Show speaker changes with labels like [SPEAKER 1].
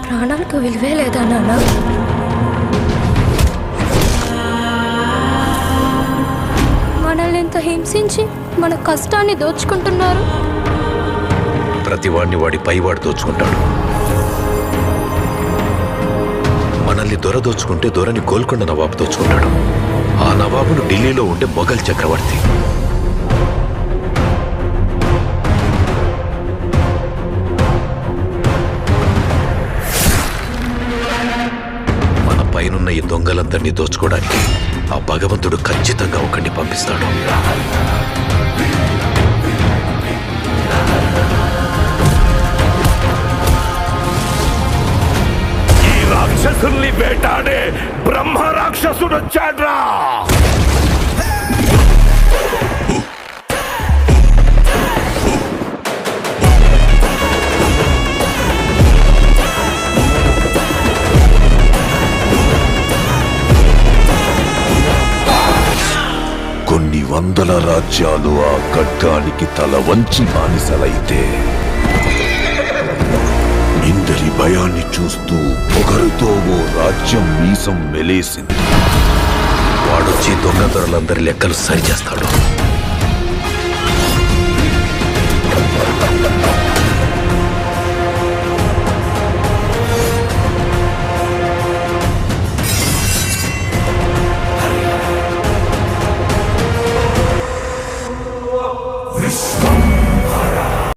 [SPEAKER 1] ప్రాణాలకు విలువే లేదా నాన్న? మనల్ని ఎంత హింసించి మన కష్టాన్ని దోచుకుంటున్నారు.
[SPEAKER 2] ప్రతివాడిని వాడి పైవాడు దోచుకుంటాడు. మనల్ని దొర దోచుకుంటే దొరని గోల్కొండ నవాబు దోచుకుంటాడు. ఆ నవాబును ఢిల్లీలో ఉండే మొఘల్ చక్రవర్తి. మన పైనున్న ఈ దొంగలందరినీ దోచుకోవడానికి ఆ భగవంతుడు ఖచ్చితంగా ఒకరిని పంపిస్తాడు.
[SPEAKER 3] రాక్షసుల్ని వేటాడే బ్రహ్మ రాక్షసుడు వచ్చాడ్రా.
[SPEAKER 4] కొన్ని వందల రాజ్యాలు ఆ ఖడ్గానికి తల వంచి బానిసలైతే ఇందరి భయాన్ని చూస్తూ ఒకరితో ఓ రాజ్యం మీసం మెలేసింది.
[SPEAKER 2] వాడొచ్చి దొంగ దొరలందరి లెక్కలు సరిచేస్తాడు.